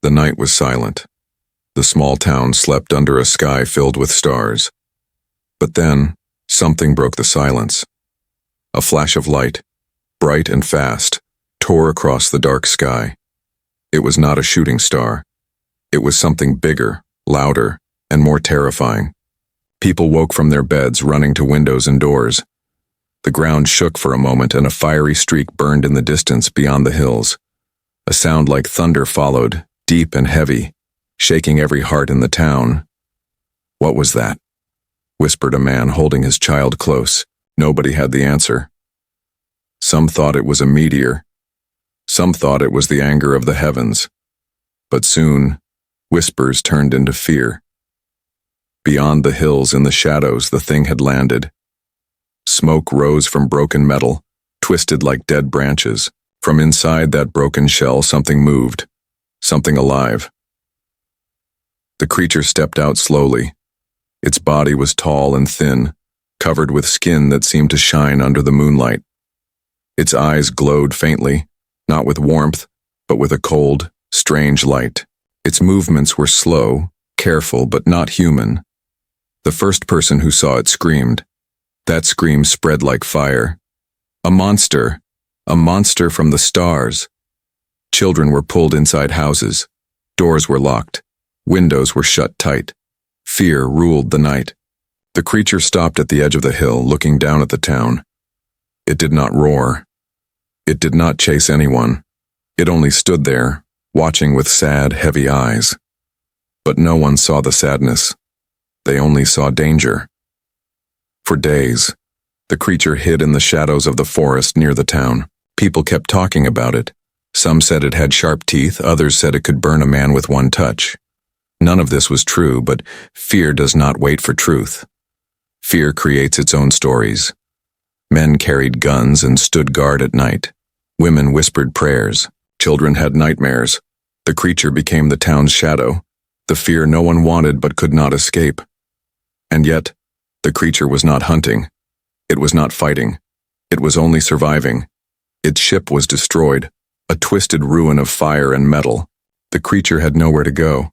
The night was silent. The small town slept under a sky filled with stars. But then, something broke the silence. A flash of light, bright and fast, tore across the dark sky. It was not a shooting star. It was something bigger, louder, and more terrifying. People woke from their beds, running to windows and doors. The ground shook for a moment, and a fiery streak burned in the distance beyond the hills. A sound like thunder followed, deep and heavy, shaking every heart in the town. "What was that?" whispered a man holding his child close. Nobody had the answer. Some thought it was a meteor. Some thought it was the anger of the heavens. But soon, whispers turned into fear. Beyond the hills, in the shadows, the thing had landed. Smoke rose from broken metal, twisted like dead branches. From inside that broken shell, something moved, something alive. The creature stepped out slowly. Its body was tall and thin, covered with skin that seemed to shine under the moonlight. Its eyes glowed faintly, not with warmth, but with a cold, strange light. Its movements were slow, careful, but not human. The first person who saw it screamed. That scream spread like fire. A monster! A monster from the stars! Children were pulled inside houses. Doors were locked. Windows were shut tight. Fear ruled the night. The creature stopped at the edge of the hill, looking down at the town. It did not roar. It did not chase anyone. It only stood there, watching with sad, heavy eyes. But no one saw the sadness. They only saw danger. For days, the creature hid in the shadows of the forest near the town. People kept talking about it. Some said it had sharp teeth, others said it could burn a man with one touch. None of this was true, but fear does not wait for truth. Fear creates its own stories. Men carried guns and stood guard at night. Women whispered prayers. Children had nightmares. The creature became the town's shadow, the fear no one wanted but could not escape. And yet, the creature was not hunting. It was not fighting. It was only surviving. Its ship was destroyed, a twisted ruin of fire and metal. The creature had nowhere to go.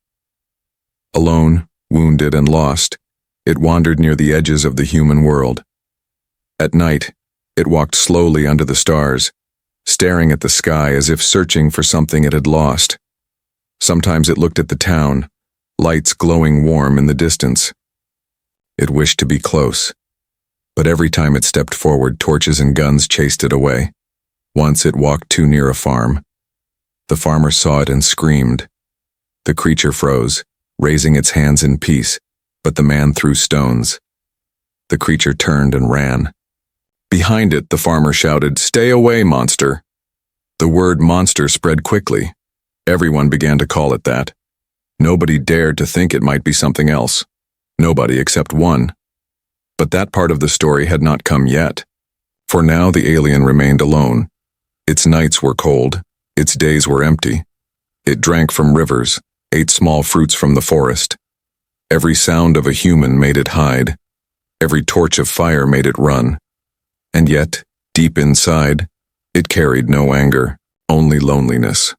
Alone, wounded and lost, it wandered near the edges of the human world. At night, it walked slowly under the stars, staring at the sky as if searching for something it had lost. Sometimes it looked at the town, lights glowing warm in the distance. It wished to be close, but every time it stepped forward, torches and guns chased it away. Once it walked too near a farm. The farmer saw it and screamed. The creature froze, raising its hands in peace, but the man threw stones. The creature turned and ran. Behind it, the farmer shouted, "Stay away, monster!" The word monster spread quickly. Everyone began to call it that. Nobody dared to think it might be something else. Nobody except one. But that part of the story had not come yet. For now the alien remained alone. Its nights were cold. Its days were empty. It drank from rivers, ate small fruits from the forest. Every sound of a human made it hide. Every torch of fire made it run. And yet, deep inside, it carried no anger, only loneliness.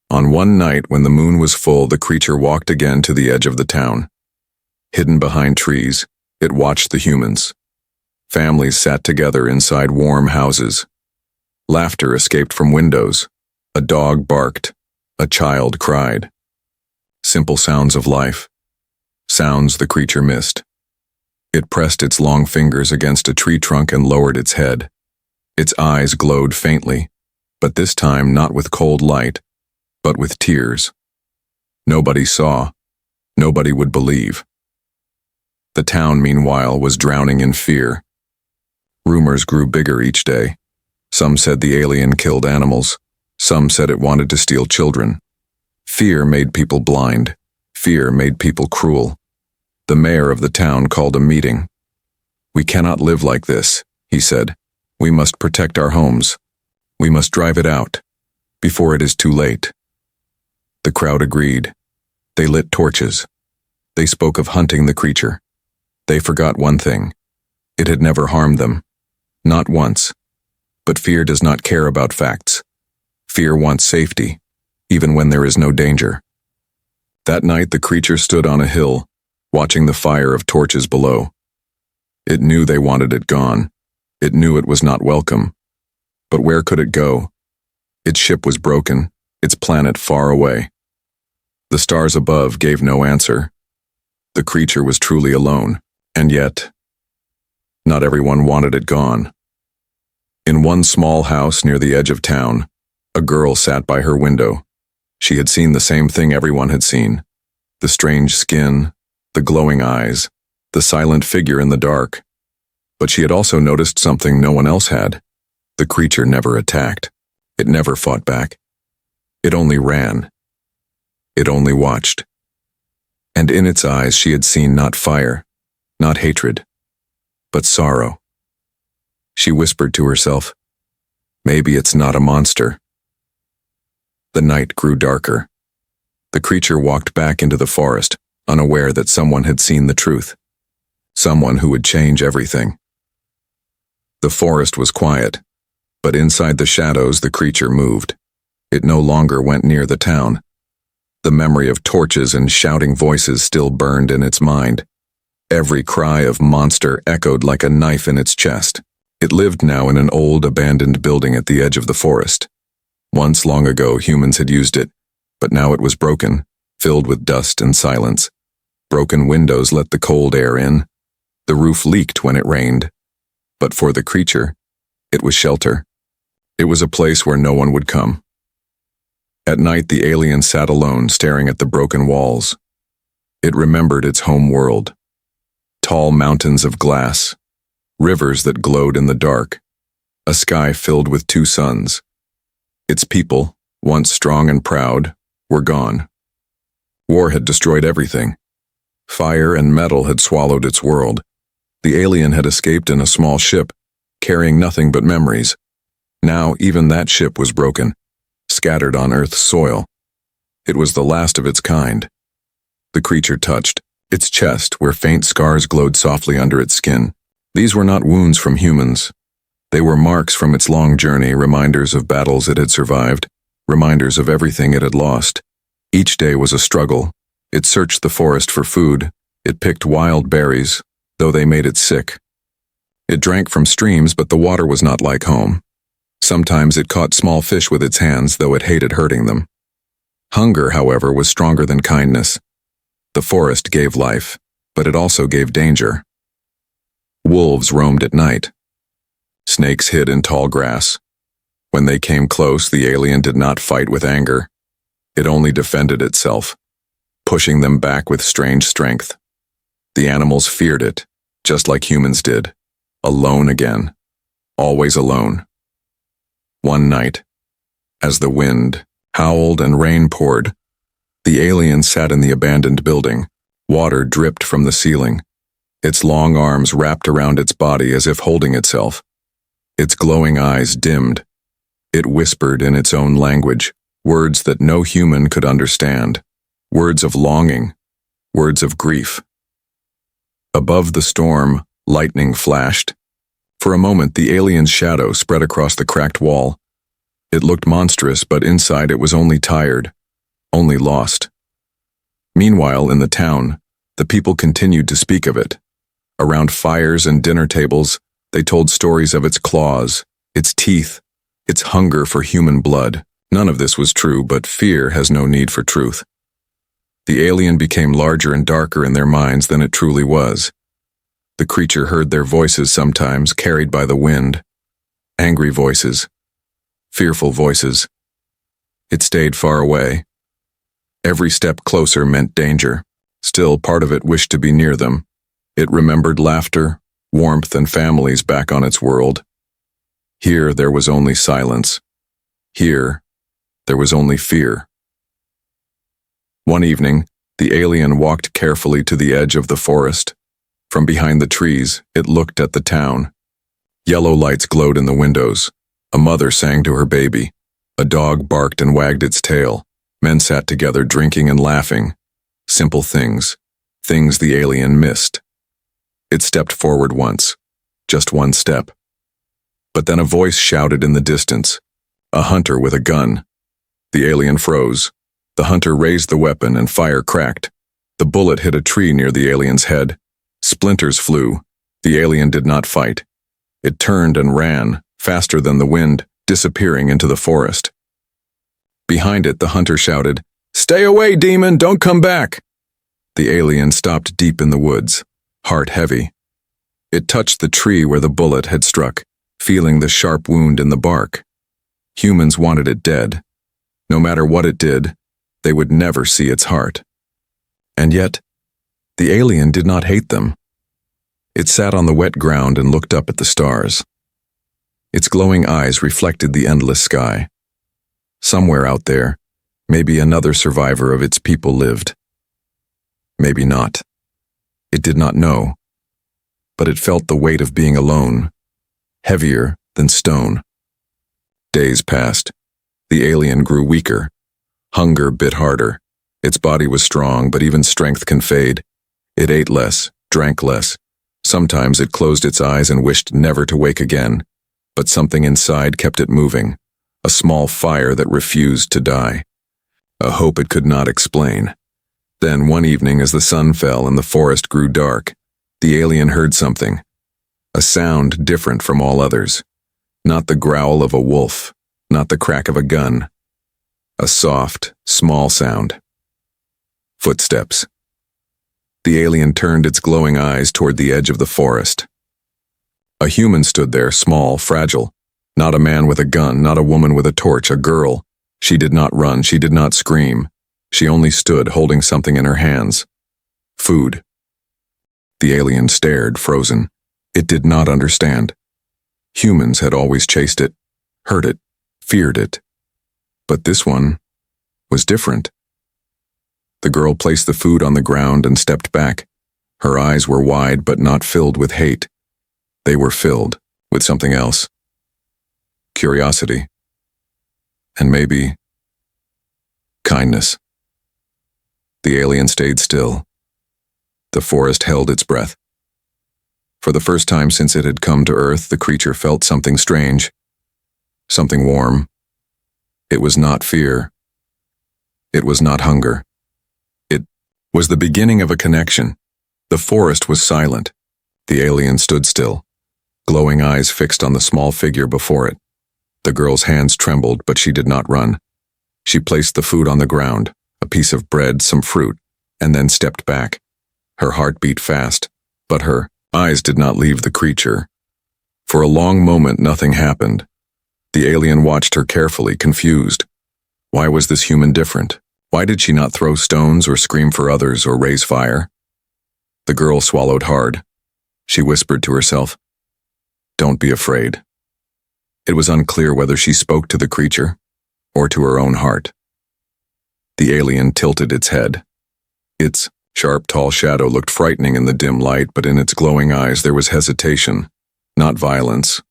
On one night when the moon was full, the creature walked again to the edge of the town. Hidden behind trees, it watched the humans. Families sat together inside warm houses. Laughter escaped from windows. A dog barked. A child cried. Simple sounds of life. Sounds the creature missed. It pressed its long fingers against a tree trunk and lowered its head. Its eyes glowed faintly, but this time not with cold light, but with tears. Nobody saw. Nobody would believe. The town, meanwhile, was drowning in fear. Rumors grew bigger each day. Some said the alien killed animals. Some said it wanted to steal children. Fear made people blind. Fear made people cruel. The mayor of the town called a meeting. "We cannot live like this," he said. "We must protect our homes. We must drive it out, before it is too late." The crowd agreed. They lit torches. They spoke of hunting the creature. They forgot one thing. It had never harmed them. Not once. But fear does not care about facts. Fear wants safety. even when there is no danger. That night the creature stood on a hill, watching the fire of torches below. It knew they wanted it gone. It knew it was not welcome. But where could it go? Its ship was broken, its planet far away. The stars above gave no answer. The creature was truly alone, and yet, not everyone wanted it gone. In one small house near the edge of town, a girl sat by her window. She had seen the same thing everyone had seen: the strange skin, the glowing eyes, the silent figure in the dark. But she had also noticed something no one else had. The creature never attacked. It never fought back. It only ran. It only watched. And in its eyes she had seen not fire, not hatred, but sorrow. She whispered to herself, "Maybe it's not a monster." The night grew darker. The creature walked back into the forest, unaware that someone had seen the truth. Someone who would change everything. The forest was quiet, but inside the shadows the creature moved. It no longer went near the town. The memory of torches and shouting voices still burned in its mind. Every cry of monster echoed like a knife in its chest. It lived now in an old, abandoned building at the edge of the forest. Once long ago humans had used it, but now it was broken, filled with dust and silence. Broken windows let the cold air in. The roof leaked when it rained. But for the creature, it was shelter. It was a place where no one would come. At night the alien sat alone, staring at the broken walls. It remembered its home world. Tall mountains of glass, rivers that glowed in the dark, a sky filled with two suns. Its people, once strong and proud, were gone. War had destroyed everything. Fire and metal had swallowed its world. The alien had escaped in a small ship, carrying nothing but memories. Now even that ship was broken, scattered on Earth's soil. It was the last of its kind. The creature touched its chest, where faint scars glowed softly under its skin. These were not wounds from humans. They were marks from its long journey, reminders of battles it had survived, reminders of everything it had lost. Each day was a struggle. It searched the forest for food. It picked wild berries, though they made it sick. It drank from streams, but the water was not like home. Sometimes it caught small fish with its hands, though it hated hurting them. Hunger, however, was stronger than kindness. The forest gave life, but it also gave danger. Wolves roamed at night. Snakes hid in tall grass. When they came close, the alien did not fight with anger. It only defended itself, pushing them back with strange strength. The animals feared it, just like humans did. Alone again. Always alone. One night, as the wind howled and rain poured, the alien sat in the abandoned building. Water dripped from the ceiling. Its long arms wrapped around its body as if holding itself. Its glowing eyes dimmed. It whispered in its own language, words that no human could understand. Words of longing, words of grief. Above the storm, lightning flashed. For a moment, the alien's shadow spread across the cracked wall. It looked monstrous, but inside it was only tired, only lost. Meanwhile, in the town, the people continued to speak of it. Around fires and dinner tables, they told stories of its claws, its teeth, its hunger for human blood. None of this was true, but fear has no need for truth. The alien became larger and darker in their minds than it truly was. The creature heard their voices sometimes, carried by the wind. Angry voices. Fearful voices. It stayed far away. Every step closer meant danger. Still, part of it wished to be near them. It remembered laughter, warmth, and families back on its world. Here there was only silence. Here there was only fear. One evening, the alien walked carefully to the edge of the forest. From behind the trees, it looked at the town. Yellow lights glowed in the windows. A mother sang to her baby. A dog barked and wagged its tail. Men sat together drinking and laughing. Simple things. Things the alien missed. It stepped forward once. Just one step. But then a voice shouted in the distance. A hunter with a gun. The alien froze. The hunter raised the weapon and fire cracked. The bullet hit a tree near the alien's head. Splinters flew. The alien did not fight. It turned and ran, faster than the wind, disappearing into the forest. Behind it, the hunter shouted, "Stay away, demon! Don't come back!" The alien stopped deep in the woods, heart heavy. It touched the tree where the bullet had struck, feeling the sharp wound in the bark. Humans wanted it dead. No matter what it did, they would never see its heart. And yet, the alien did not hate them. It sat on the wet ground and looked up at the stars. Its glowing eyes reflected the endless sky. Somewhere out there, maybe another survivor of its people lived. Maybe not. It did not know. But it felt the weight of being alone, heavier than stone. Days passed. The alien grew weaker. Hunger bit harder. Its body was strong, but even strength can fade. It ate less, drank less. Sometimes it closed its eyes and wished never to wake again. But something inside kept it moving. A small fire that refused to die. A hope it could not explain. Then one evening as the sun fell and the forest grew dark, the alien heard something. A sound different from all others. Not the growl of a wolf, not the crack of a gun. A soft, small sound. Footsteps. The alien turned its glowing eyes toward the edge of the forest. A human stood there, small, fragile. Not a man with a gun, not a woman with a torch, a girl. She did not run, she did not scream. She only stood, holding something in her hands. Food. The alien stared, frozen. It did not understand. Humans had always chased it, heard it, feared it. But this one was different. The girl placed the food on the ground and stepped back. Her eyes were wide but not filled with hate. They were filled with something else. Curiosity. And maybe kindness. The alien stayed still. The forest held its breath. For the first time since it had come to Earth, the creature felt something strange. Something warm. It was not fear. It was not hunger. It was the beginning of a connection. The forest was silent. The alien stood still, glowing eyes fixed on the small figure before it. The girl's hands trembled, but she did not run. She placed the food on the ground, a piece of bread, some fruit, and then stepped back. Her heart beat fast, but her eyes did not leave the creature. For a long moment, nothing happened. The alien watched her carefully, confused. Why was this human different? Why did she not throw stones or scream for others or raise fire? The girl swallowed hard. She whispered to herself, "Don't be afraid." It was unclear whether she spoke to the creature or to her own heart. The alien tilted its head. Its sharp, tall shadow looked frightening in the dim light, but in its glowing eyes there was hesitation, not violence.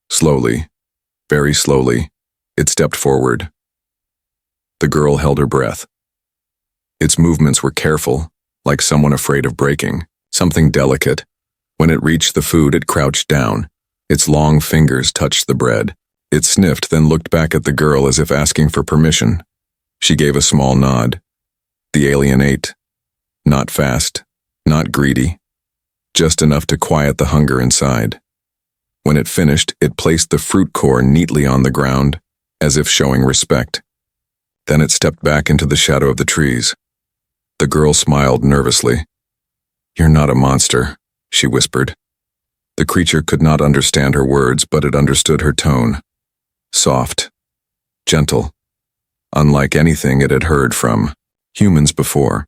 Slowly, very slowly, it stepped forward. The girl held her breath. Its movements were careful, like someone afraid of breaking, something delicate. When it reached the food, it crouched down. Its long fingers touched the bread. It sniffed, then looked back at the girl as if asking for permission. She gave a small nod. The alien ate. Not fast, not greedy, just enough to quiet the hunger inside. When it finished, it placed the fruit core neatly on the ground, as if showing respect. Then it stepped back into the shadow of the trees. The girl smiled nervously. "You're not a monster," she whispered. The creature could not understand her words, but it understood her tone. Soft, gentle, unlike anything it had heard from humans before.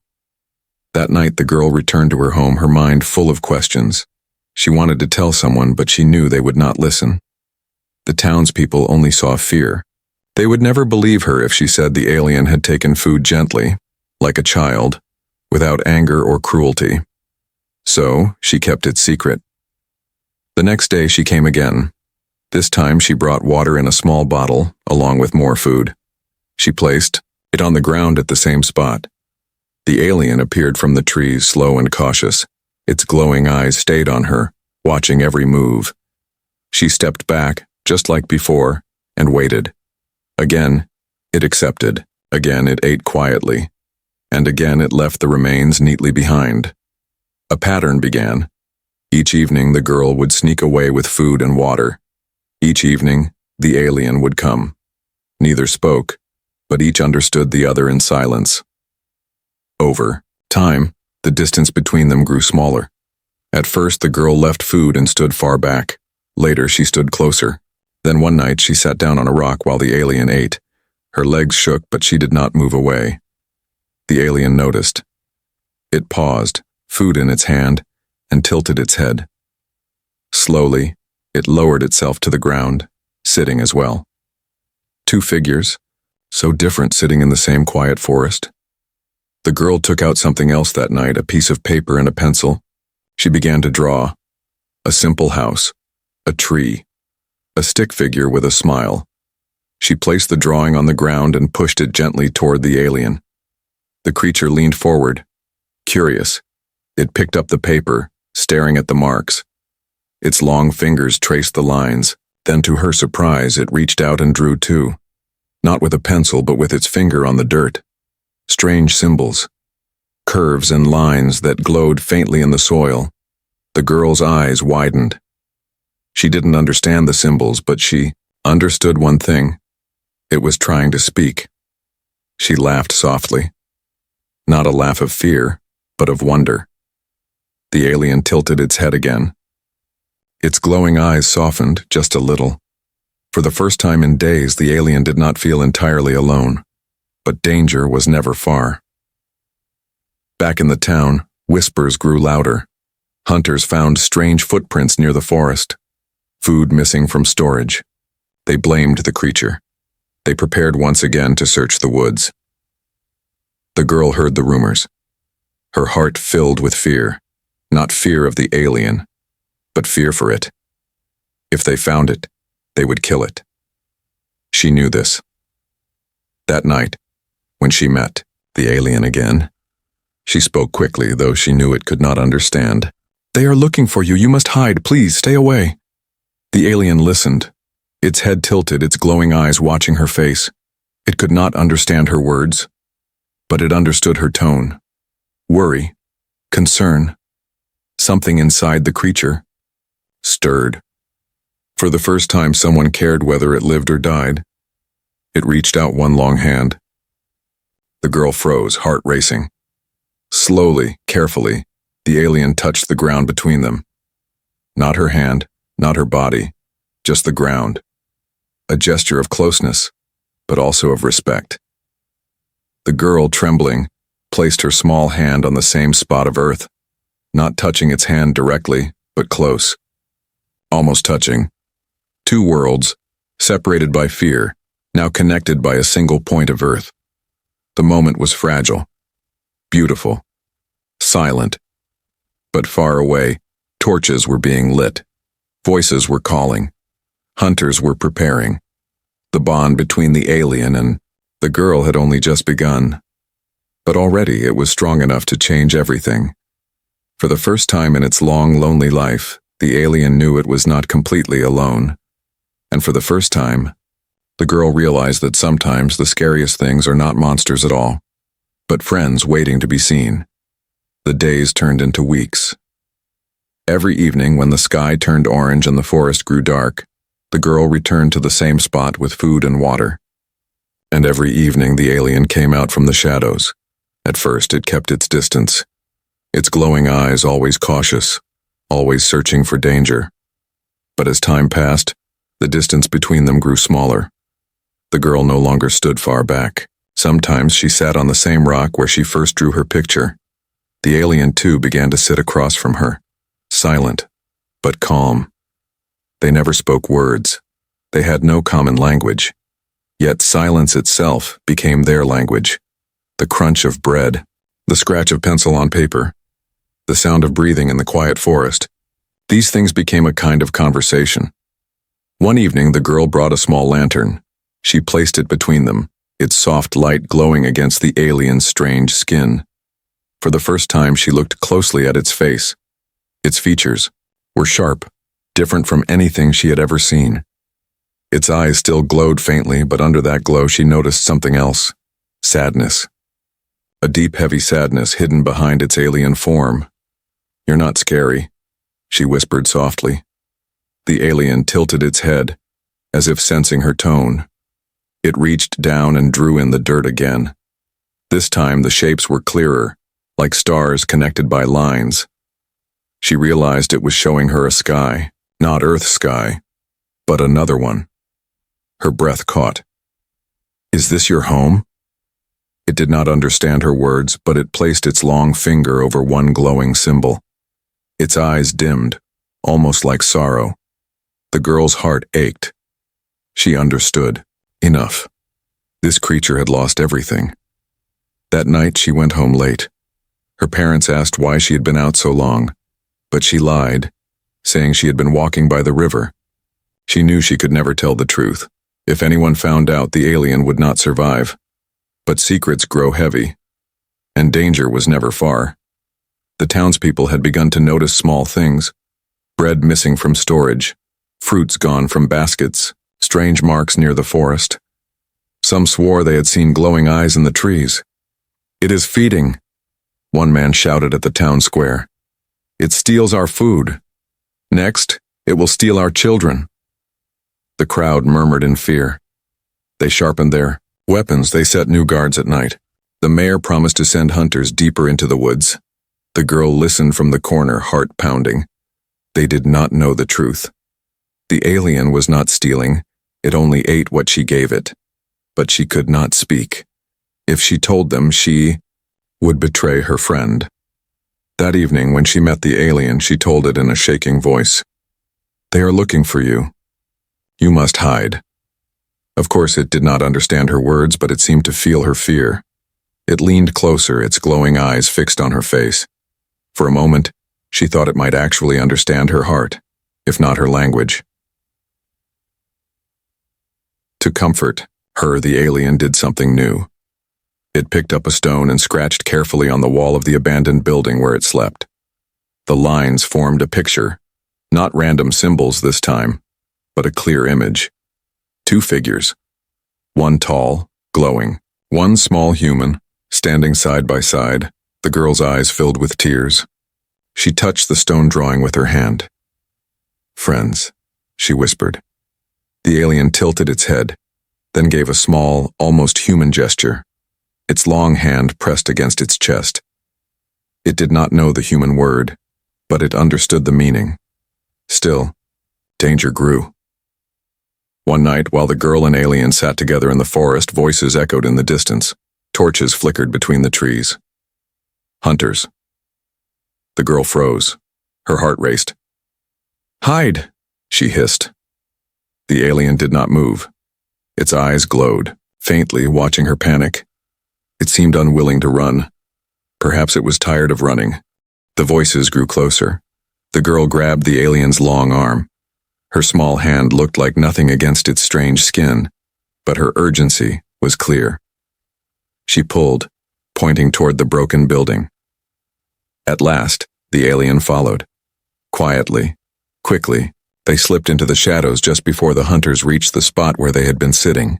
That night the girl returned to her home, her mind full of questions. She wanted to tell someone, but she knew they would not listen. The townspeople only saw fear. They would never believe her if she said the alien had taken food gently, like a child, without anger or cruelty. So she kept it secret. The next day she came again. This time she brought water in a small bottle, along with more food. She placed it on the ground at the same spot. The alien appeared from the trees, slow and cautious. Its glowing eyes stayed on her, watching every move. She stepped back, just like before, and waited. Again, It accepted. Again it ate quietly. And again it left the remains neatly behind. A pattern began. Each evening the girl would sneak away with food and water. Each evening, the alien would come. Neither spoke, but each understood the other in silence. Over time, the distance between them grew smaller. At first, the girl left food and stood far back. Later, she stood closer. Then one night, she sat down on a rock while the alien ate. Her legs shook, but she did not move away. The alien noticed. It paused, food in its hand, and tilted its head. Slowly, it lowered itself to the ground, sitting as well. Two figures, so different sitting in the same quiet forest. The girl took out something else that night, a piece of paper and a pencil. She began to draw. A simple house, a tree, a stick figure with a smile. She placed the drawing on the ground and pushed it gently toward the alien. The creature leaned forward, curious. It picked up the paper, staring at the marks. Its long fingers traced the lines. Then, to her surprise, it reached out and drew too. Not with a pencil, but with its finger on the dirt. Strange symbols. Curves and lines that glowed faintly in the soil. The girl's eyes widened. She didn't understand the symbols, but she understood one thing. It was trying to speak. She laughed softly. Not a laugh of fear, but of wonder. The alien tilted its head again. Its glowing eyes softened just a little. For the first time in days, the alien did not feel entirely alone. But danger was never far. Back in the town, whispers grew louder. Hunters found strange footprints near the forest. Food missing from storage. They blamed the creature. They prepared once again to search the woods. The girl heard the rumors. Her heart filled with fear. Not fear of the alien, but fear for it. If they found it, they would kill it. She knew this. That night, when she met the alien again, she spoke quickly, though she knew it could not understand. "They are looking for you. You must hide. Please, stay away." The alien listened, its head tilted, its glowing eyes watching her face. It could not understand her words, but it understood her tone. Worry, concern. Something inside the creature stirred. For the first time, someone cared whether it lived or died. It reached out one long hand. The girl froze, heart racing. Slowly, carefully, the alien touched the ground between them. Not her hand, not her body, just the ground. A gesture of closeness, but also of respect. The girl, trembling, placed her small hand on the same spot of earth, not touching its hand directly, but close. Almost touching. Two worlds, separated by fear, now connected by a single point of earth. The moment was fragile, beautiful, silent. But far away, torches were being lit. Voices were calling. Hunters were preparing. The bond between the alien and the girl had only just begun. But already it was strong enough to change everything. For the first time in its long, lonely life, the alien knew it was not completely alone. And for the first time, the girl realized that sometimes the scariest things are not monsters at all, but friends waiting to be seen. The days turned into weeks. Every evening when the sky turned orange and the forest grew dark, the girl returned to the same spot with food and water. And every evening the alien came out from the shadows. At first it kept its distance, its glowing eyes always cautious, always searching for danger. But as time passed, the distance between them grew smaller. The girl no longer stood far back. Sometimes she sat on the same rock where she first drew her picture. The alien too began to sit across from her, silent, but calm. They never spoke words. They had no common language. Yet silence itself became their language. The crunch of bread, the scratch of pencil on paper, the sound of breathing in the quiet forest. These things became a kind of conversation. One evening, the girl brought a small lantern. She placed it between them, its soft light glowing against the alien's strange skin. For the first time, she looked closely at its face. Its features were sharp, different from anything she had ever seen. Its eyes still glowed faintly, but under that glow she noticed something else. Sadness. A deep, heavy sadness hidden behind its alien form. "You're not scary," she whispered softly. The alien tilted its head, as if sensing her tone. It reached down and drew in the dirt again. This time the shapes were clearer, like stars connected by lines. She realized it was showing her a sky, not Earth's sky, but another one. Her breath caught. "Is this your home?" It did not understand her words, but it placed its long finger over one glowing symbol. Its eyes dimmed, almost like sorrow. The girl's heart ached. She understood. Enough. This creature had lost everything. That night she went home late. Her parents asked why she had been out so long, but she lied, saying she had been walking by the river. She knew she could never tell the truth. If anyone found out, the alien would not survive. But secrets grow heavy, and danger was never far. The townspeople had begun to notice small things: bread missing from storage, fruits gone from baskets, strange marks near the forest. Some swore they had seen glowing eyes in the trees. "It is feeding," one man shouted at the town square. "It steals our food. Next, it will steal our children." The crowd murmured in fear. They sharpened their weapons. They set new guards at night. The mayor promised to send hunters deeper into the woods. The girl listened from the corner, heart pounding. They did not know the truth. The alien was not stealing. It only ate what she gave it. But she could not speak. If she told them, she would betray her friend. That evening, when she met the alien, she told it in a shaking voice. "They are looking for you. You must hide." Of course, it did not understand her words, but it seemed to feel her fear. It leaned closer, its glowing eyes fixed on her face. For a moment, she thought it might actually understand her heart, if not her language. To comfort her, the alien did something new. It picked up a stone and scratched carefully on the wall of the abandoned building where it slept. The lines formed a picture, not random symbols this time, but a clear image. Two figures, one tall, glowing, one small human, standing side by side, the girl's eyes filled with tears. She touched the stone drawing with her hand. "Friends," she whispered. The alien tilted its head, then gave a small, almost human gesture. Its long hand pressed against its chest. It did not know the human word, but it understood the meaning. Still, danger grew. One night, while the girl and alien sat together in the forest, voices echoed in the distance. Torches flickered between the trees. "Hunters." The girl froze. Her heart raced. "Hide," she hissed. The alien did not move. Its eyes glowed, faintly, watching her panic. It seemed unwilling to run. Perhaps it was tired of running. The voices grew closer. The girl grabbed the alien's long arm. Her small hand looked like nothing against its strange skin, but her urgency was clear. She pulled, pointing toward the broken building. At last, the alien followed. Quietly, quickly, they slipped into the shadows just before the hunters reached the spot where they had been sitting.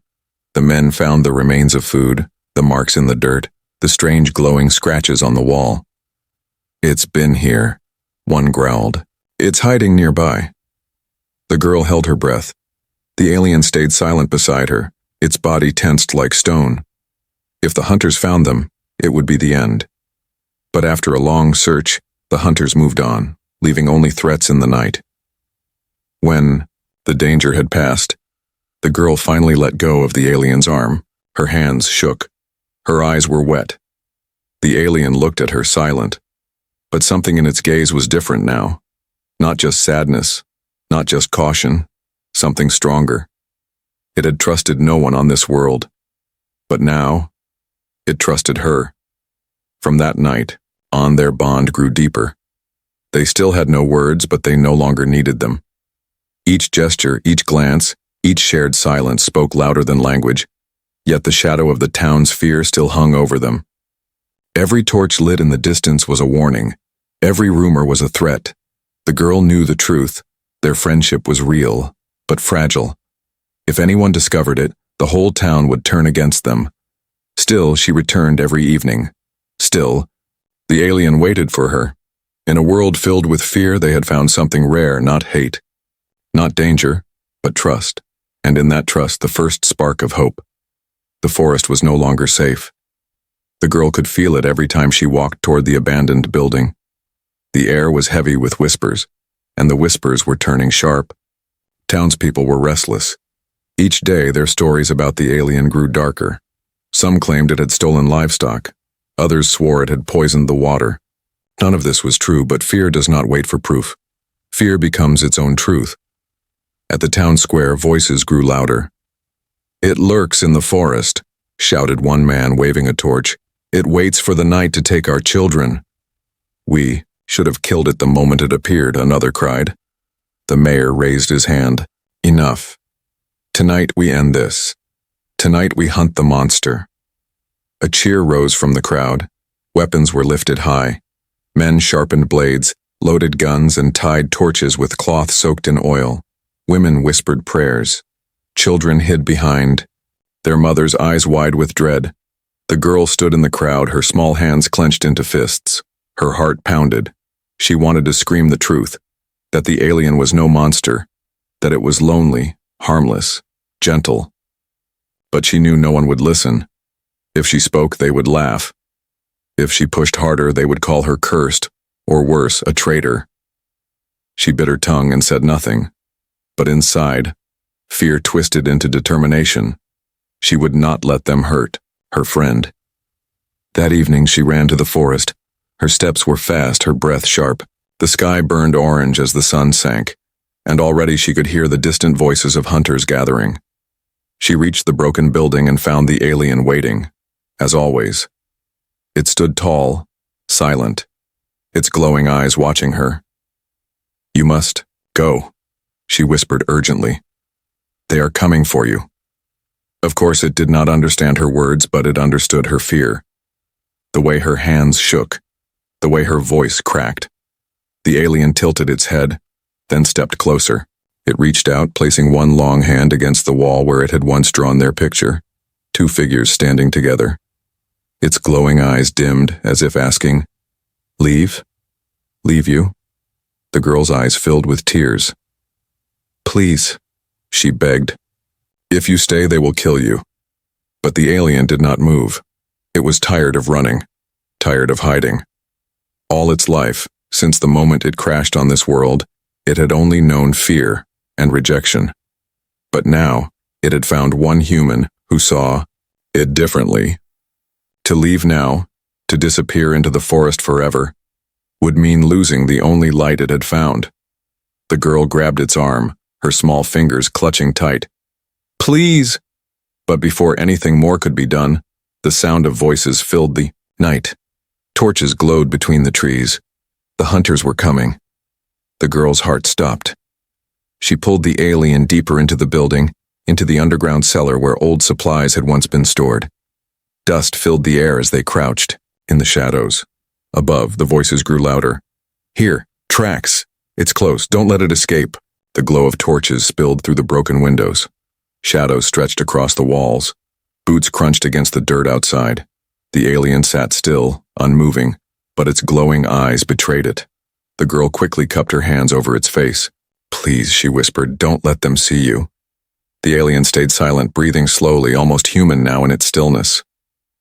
The men found the remains of food, the marks in the dirt, the strange glowing scratches on the wall. "It's been here," one growled. "It's hiding nearby." The girl held her breath. The alien stayed silent beside her, its body tensed like stone. If the hunters found them, it would be the end. But after a long search, the hunters moved on, leaving only threats in the night. When the danger had passed, the girl finally let go of the alien's arm. Her hands shook. Her eyes were wet. The alien looked at her silent, but something in its gaze was different now. Not just sadness, not just caution, something stronger. It had trusted no one on this world, but now it trusted her. From that night on, their bond grew deeper. They still had no words, but they no longer needed them. Each gesture, each glance, each shared silence spoke louder than language, yet the shadow of the town's fear still hung over them. Every torch lit in the distance was a warning. Every rumor was a threat. The girl knew the truth. Their friendship was real, but fragile. If anyone discovered it, the whole town would turn against them. Still, she returned every evening. Still, the alien waited for her. In a world filled with fear, they had found something rare, not hate. Not danger, but trust. And in that trust, the first spark of hope. The forest was no longer safe. The girl could feel it every time she walked toward the abandoned building. The air was heavy with whispers, and the whispers were turning sharp. Townspeople were restless. Each day, their stories about the alien grew darker. Some claimed it had stolen livestock. Others swore it had poisoned the water. None of this was true, but fear does not wait for proof. Fear becomes its own truth. At the town square, voices grew louder. "It lurks in the forest," shouted one man, waving a torch. "It waits for the night to take our children." "We should have killed it the moment it appeared," another cried. The mayor raised his hand. "Enough. Tonight we end this. Tonight we hunt the monster." A cheer rose from the crowd. Weapons were lifted high. Men sharpened blades, loaded guns, and tied torches with cloth soaked in oil. Women whispered prayers. Children hid behind, their mothers' eyes wide with dread. The girl stood in the crowd, her small hands clenched into fists. Her heart pounded. She wanted to scream the truth, that the alien was no monster, that it was lonely, harmless, gentle. But she knew no one would listen. If she spoke, they would laugh. If she pushed harder, they would call her cursed, or worse, a traitor. She bit her tongue and said nothing. But inside, fear twisted into determination. She would not let them hurt her friend. That evening she ran to the forest. Her steps were fast, her breath sharp. The sky burned orange as the sun sank, and already she could hear the distant voices of hunters gathering. She reached the broken building and found the alien waiting, as always. It stood tall, silent, its glowing eyes watching her. "You must go," she whispered urgently. "They are coming for you." Of course, it did not understand her words, but it understood her fear. The way her hands shook, the way her voice cracked. The alien tilted its head, then stepped closer. It reached out, placing one long hand against the wall where it had once drawn their picture, two figures standing together. Its glowing eyes dimmed, as if asking, "Leave? Leave you?" The girl's eyes filled with tears. "Please," she begged. "If you stay, they will kill you." But the alien did not move. It was tired of running, tired of hiding. All its life, since the moment it crashed on this world, it had only known fear and rejection. But now, it had found one human who saw it differently. To leave now, to disappear into the forest forever, would mean losing the only light it had found. The girl grabbed its arm, her small fingers clutching tight. "Please!" But before anything more could be done, the sound of voices filled the night. Torches glowed between the trees. The hunters were coming. The girl's heart stopped. She pulled the alien deeper into the building, into the underground cellar where old supplies had once been stored. Dust filled the air as they crouched, in the shadows. Above, the voices grew louder. "Here, tracks. It's close. Don't let it escape." The glow of torches spilled through the broken windows. Shadows stretched across the walls. Boots crunched against the dirt outside. The alien sat still, unmoving, but its glowing eyes betrayed it. The girl quickly cupped her hands over its face. "Please," she whispered, "don't let them see you." The alien stayed silent, breathing slowly, almost human now in its stillness.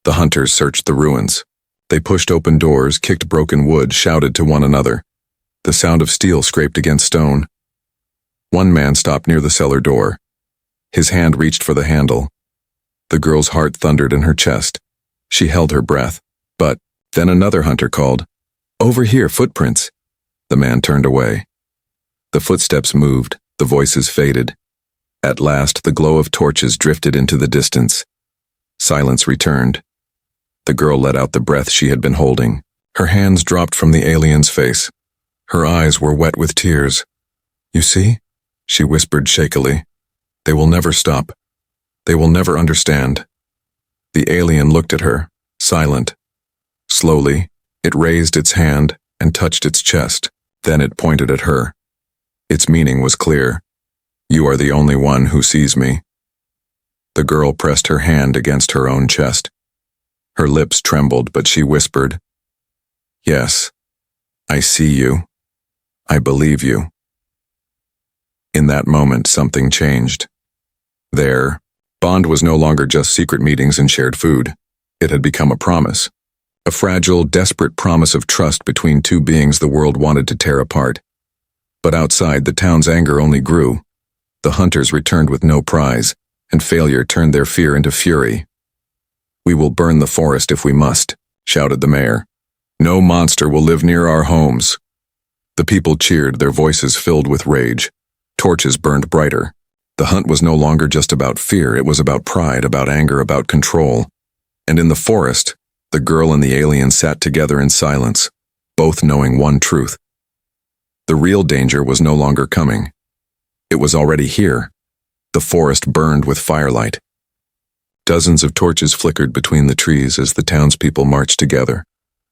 The hunters searched the ruins. They pushed open doors, kicked broken wood, shouted to one another. The sound of steel scraped against stone. One man stopped near the cellar door. His hand reached for the handle. The girl's heart thundered in her chest. She held her breath. But then another hunter called, "Over here, footprints." The man turned away. The footsteps moved, the voices faded. At last, the glow of torches drifted into the distance. Silence returned. The girl let out the breath she had been holding. Her hands dropped from the alien's face. Her eyes were wet with tears. "You see?" she whispered shakily. "They will never stop. They will never understand." The alien looked at her, silent. Slowly, it raised its hand and touched its chest. Then it pointed at her. Its meaning was clear. "You are the only one who sees me." The girl pressed her hand against her own chest. Her lips trembled, but she whispered, "Yes, I see you. I believe you." In that moment, something changed. Their bond was no longer just secret meetings and shared food. It had become a promise. A fragile, desperate promise of trust between two beings the world wanted to tear apart. But outside, the town's anger only grew. The hunters returned with no prize, and failure turned their fear into fury. "We will burn the forest if we must," shouted the mayor. "No monster will live near our homes." The people cheered, their voices filled with rage. Torches burned brighter. The hunt was no longer just about fear, it was about pride, about anger, about control. And in the forest, the girl and the alien sat together in silence, both knowing one truth. The real danger was no longer coming. It was already here. The forest burned with firelight. Dozens of torches flickered between the trees as the townspeople marched together.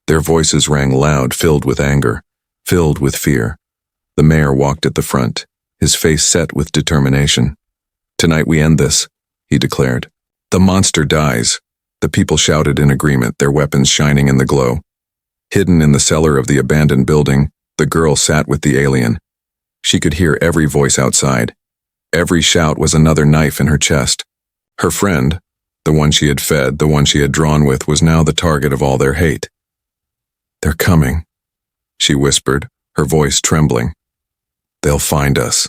Their voices rang loud, filled with anger, filled with fear. The mayor walked at the front, his face set with determination. "Tonight we end this," he declared. "The monster dies." The people shouted in agreement, their weapons shining in the glow. Hidden in the cellar of the abandoned building, the girl sat with the alien. She could hear every voice outside. Every shout was another knife in her chest. Her friend, the one she had fed, the one she had drawn with, was now the target of all their hate. "They're coming," she whispered, her voice trembling. "They'll find us."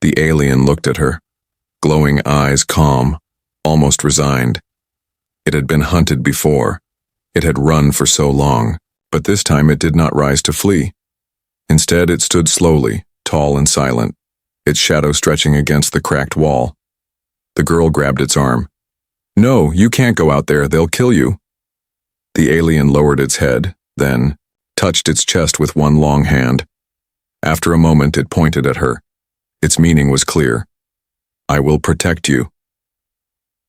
The alien looked at her, glowing eyes calm, almost resigned. It had been hunted before. It had run for so long, but this time it did not rise to flee. Instead, it stood slowly, tall and silent, its shadow stretching against the cracked wall. The girl grabbed its arm. "No, you can't go out there, they'll kill you." The alien lowered its head, then touched its chest with one long hand. After a moment, it pointed at her. Its meaning was clear. "I will protect you."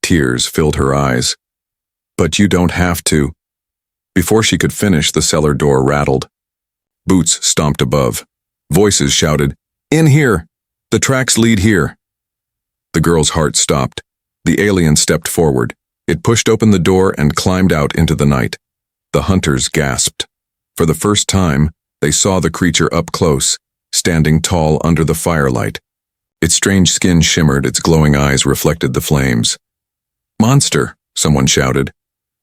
Tears filled her eyes. "But you don't have to." Before she could finish, the cellar door rattled. Boots stomped above. Voices shouted, "In here! The tracks lead here!" The girl's heart stopped. The alien stepped forward. It pushed open the door and climbed out into the night. The hunters gasped. For the first time, they saw the creature up close, standing tall under the firelight. Its strange skin shimmered, its glowing eyes reflected the flames. "Monster!" someone shouted.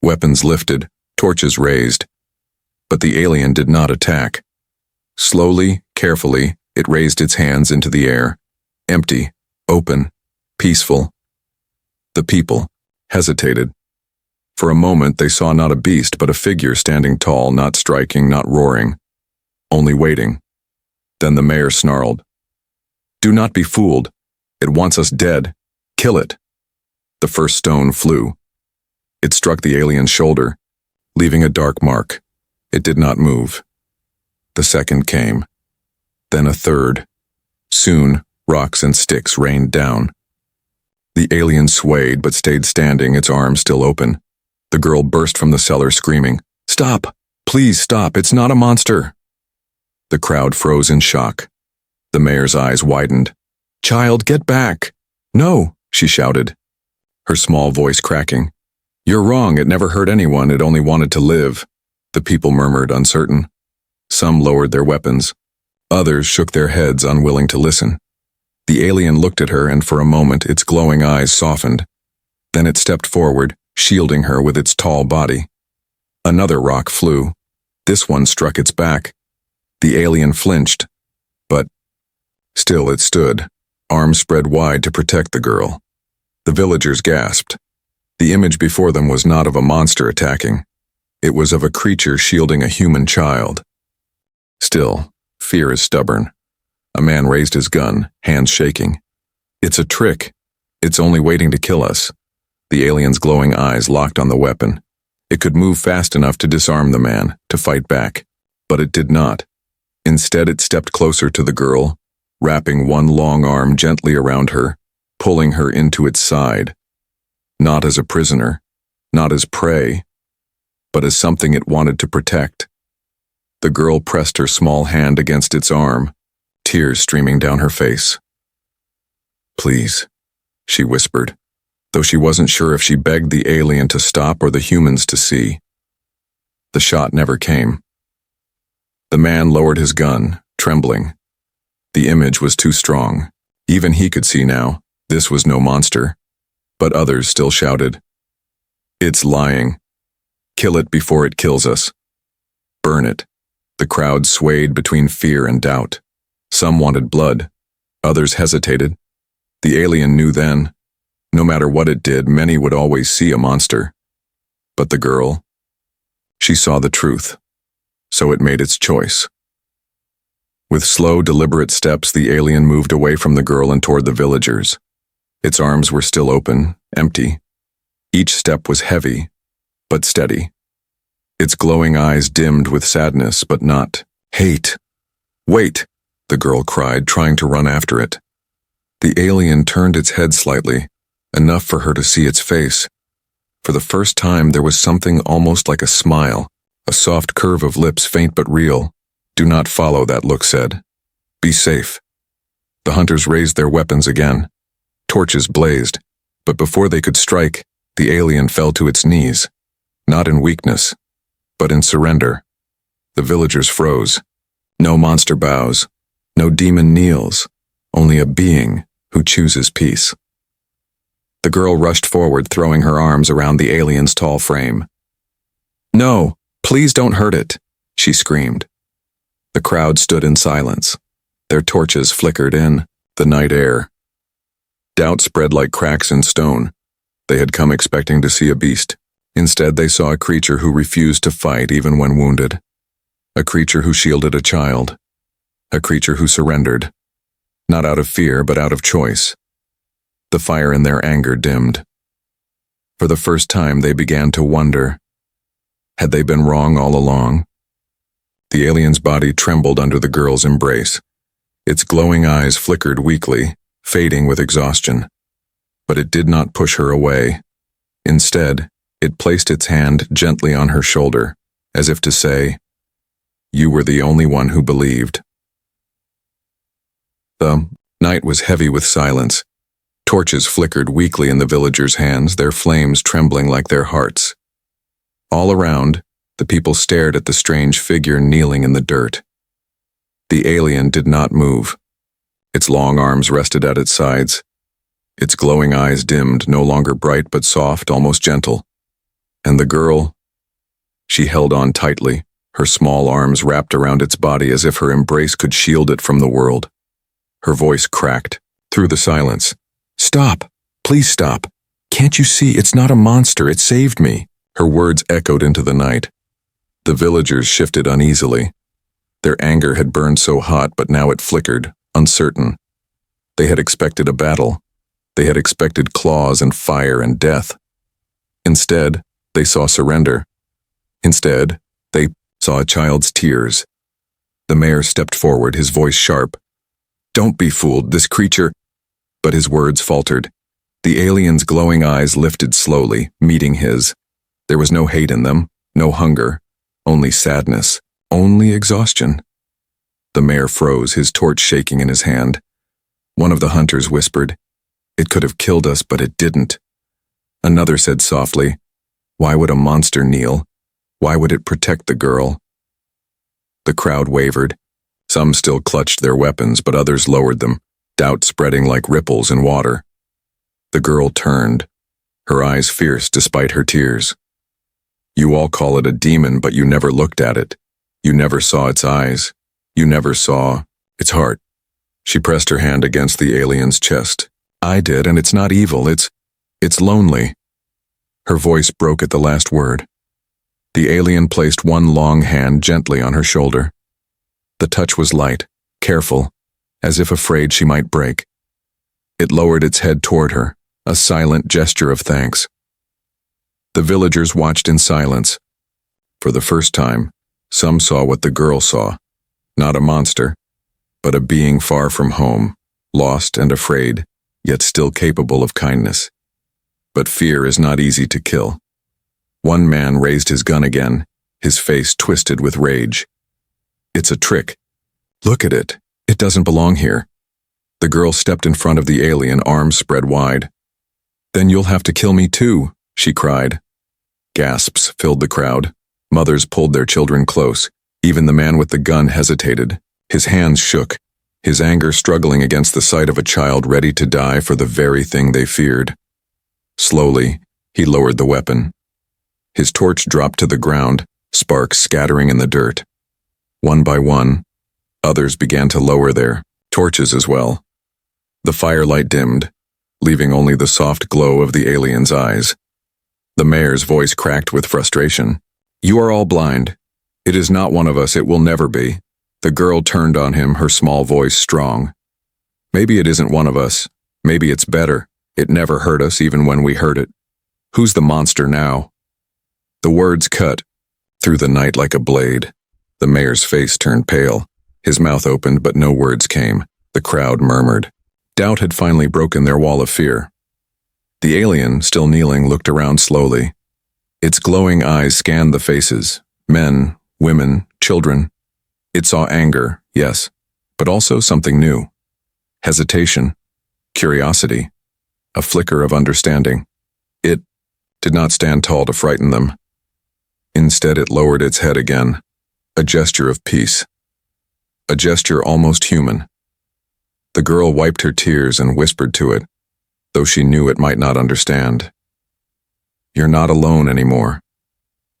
Weapons lifted, torches raised. But the alien did not attack. Slowly, carefully, it raised its hands into the air. Empty, open, peaceful. The people hesitated. For a moment they saw not a beast but a figure standing tall, not striking, not roaring, only waiting. Then the mayor snarled, "Do not be fooled. It wants us dead. Kill it." The first stone flew. It struck the alien's shoulder, leaving a dark mark. It did not move. The second came. Then a third. Soon, rocks and sticks rained down. The alien swayed but stayed standing, its arms still open. The girl burst from the cellar screaming, "Stop! Please stop! It's not a monster!" The crowd froze in shock. The mayor's eyes widened. "Child, get back!" "No!" she shouted, her small voice cracking. "You're wrong, it never hurt anyone, it only wanted to live." The people murmured, uncertain. Some lowered their weapons. Others shook their heads, unwilling to listen. The alien looked at her, and for a moment its glowing eyes softened. Then it stepped forward, shielding her with its tall body. Another rock flew. This one struck its back. The alien flinched, but still it stood, arms spread wide to protect the girl. The villagers gasped. The image before them was not of a monster attacking. It was of a creature shielding a human child. Still, fear is stubborn. A man raised his gun, hands shaking. "It's a trick. It's only waiting to kill us." The alien's glowing eyes locked on the weapon. It could move fast enough to disarm the man, to fight back. But it did not. Instead, it stepped closer to the girl, wrapping one long arm gently around her, pulling her into its side. Not as a prisoner, not as prey, but as something it wanted to protect. The girl pressed her small hand against its arm, tears streaming down her face. "Please," she whispered, though she wasn't sure if she begged the alien to stop or the humans to see. The shot never came. The man lowered his gun, trembling. The image was too strong. Even he could see now, this was no monster. But others still shouted, "It's lying. Kill it before it kills us. Burn it." The crowd swayed between fear and doubt. Some wanted blood. Others hesitated. The alien knew then, no matter what it did, many would always see a monster. But the girl, she saw the truth, so it made its choice. With slow, deliberate steps, the alien moved away from the girl and toward the villagers. Its arms were still open, empty. Each step was heavy, but steady. Its glowing eyes dimmed with sadness, but not hate. "Wait," the girl cried, trying to run after it. The alien turned its head slightly, enough for her to see its face. For the first time, there was something almost like a smile, a soft curve of lips, faint but real. "Do not follow," that look said. "Be safe." The hunters raised their weapons again. Torches blazed, but before they could strike, the alien fell to its knees, not in weakness, but in surrender. The villagers froze. No monster bows, no demon kneels, only a being who chooses peace. The girl rushed forward, throwing her arms around the alien's tall frame. "No, please don't hurt it," she screamed. The crowd stood in silence. Their torches flickered in the night air. Doubt spread like cracks in stone. They had come expecting to see a beast. Instead, they saw a creature who refused to fight even when wounded. A creature who shielded a child. A creature who surrendered. Not out of fear, but out of choice. The fire in their anger dimmed. For the first time, they began to wonder. Had they been wrong all along? The alien's body trembled under the girl's embrace. Its glowing eyes flickered weakly, fading with exhaustion. But it did not push her away. Instead, it placed its hand gently on her shoulder, as if to say, "You were the only one who believed." The night was heavy with silence. Torches flickered weakly in the villagers' hands, their flames trembling like their hearts. All around, the people stared at the strange figure kneeling in the dirt. The alien did not move. Its long arms rested at its sides. Its glowing eyes dimmed, no longer bright but soft, almost gentle. And the girl, she held on tightly, her small arms wrapped around its body as if her embrace could shield it from the world. Her voice cracked through the silence. "Stop! Please stop! Can't you see? It's not a monster. It saved me." Her words echoed into the night. The villagers shifted uneasily. Their anger had burned so hot, but now it flickered, uncertain. They had expected a battle. They had expected claws and fire and death. Instead, they saw surrender. Instead, they saw a child's tears. The mayor stepped forward, his voice sharp. "Don't be fooled, this creature—" But his words faltered. The alien's glowing eyes lifted slowly, meeting his. There was no hate in them, no hunger, only sadness, only exhaustion. The mayor froze, his torch shaking in his hand. One of the hunters whispered, "It could have killed us, but it didn't." Another said softly, "Why would a monster kneel? Why would it protect the girl?" The crowd wavered. Some still clutched their weapons, but others lowered them, doubt spreading like ripples in water. The girl turned, her eyes fierce despite her tears. "You all call it a demon, but you never looked at it. You never saw its eyes. You never saw its heart." She pressed her hand against the alien's chest. "I did, and it's not evil, it's lonely." Her voice broke at the last word. The alien placed one long hand gently on her shoulder. The touch was light, careful, as if afraid she might break. It lowered its head toward her, a silent gesture of thanks. The villagers watched in silence. For the first time, some saw what the girl saw. Not a monster, but a being far from home, lost and afraid, yet still capable of kindness. But fear is not easy to kill. One man raised his gun again, his face twisted with rage. "It's a trick. Look at it. It doesn't belong here." The girl stepped in front of the alien, arms spread wide. Then you'll have to kill me too, she cried. Gasps filled the crowd. Mothers pulled their children close. Even the man with the gun hesitated. His hands shook, his anger struggling against the sight of a child ready to die for the very thing they feared. Slowly, he lowered the weapon. His torch dropped to the ground, sparks scattering in the dirt. One by one, others began to lower their torches as well. The firelight dimmed, leaving only the soft glow of the alien's eyes. The mayor's voice cracked with frustration. You are all blind. It is not one of us, it will never be. The girl turned on him, her small voice strong. Maybe it isn't one of us. Maybe it's better. It never hurt us even when we hurt it. Who's the monster now? The words cut through the night like a blade. The mayor's face turned pale. His mouth opened, but no words came. The crowd murmured. Doubt had finally broken their wall of fear. The alien, still kneeling, looked around slowly. Its glowing eyes scanned the faces, men, women, children. It saw anger, yes, but also something new. Hesitation, curiosity, a flicker of understanding. It did not stand tall to frighten them. Instead, it lowered its head again, a gesture of peace, a gesture almost human. The girl wiped her tears and whispered to it, though she knew it might not understand. You're not alone anymore.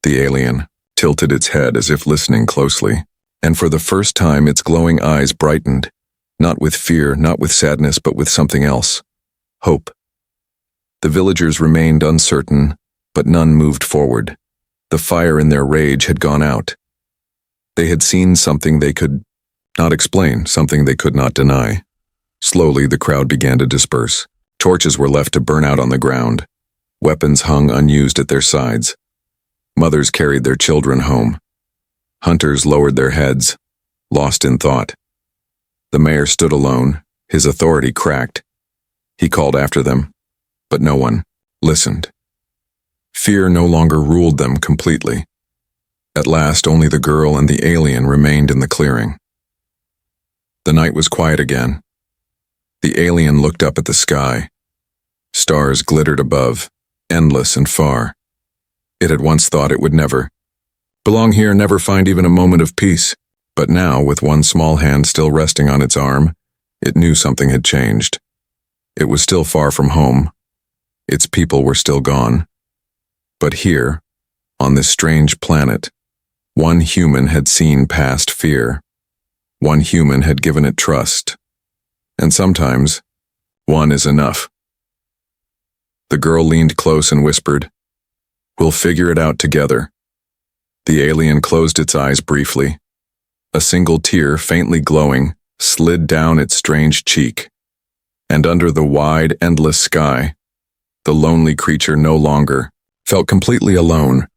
The alien tilted its head as if listening closely, and for the first time its glowing eyes brightened, not with fear, not with sadness, but with something else. Hope. The villagers remained uncertain, but none moved forward. The fire in their rage had gone out. They had seen something they could not explain, something they could not deny. Slowly, the crowd began to disperse. Torches were left to burn out on the ground. Weapons hung unused at their sides. Mothers carried their children home. Hunters lowered their heads, lost in thought. The mayor stood alone, his authority cracked. He called after them, but no one listened. Fear no longer ruled them completely. At last, only the girl and the alien remained in the clearing. The night was quiet again. The alien looked up at the sky. Stars glittered above, endless and far. It had once thought it would never belong here, never find even a moment of peace. But now, with one small hand still resting on its arm, it knew something had changed. It was still far from home. Its people were still gone. But here, on this strange planet, one human had seen past fear. One human had given it trust. And sometimes, one is enough. The girl leaned close and whispered, We'll figure it out together. The alien closed its eyes briefly. A single tear, faintly glowing, slid down its strange cheek. And under the wide, endless sky, the lonely creature no longer felt completely alone.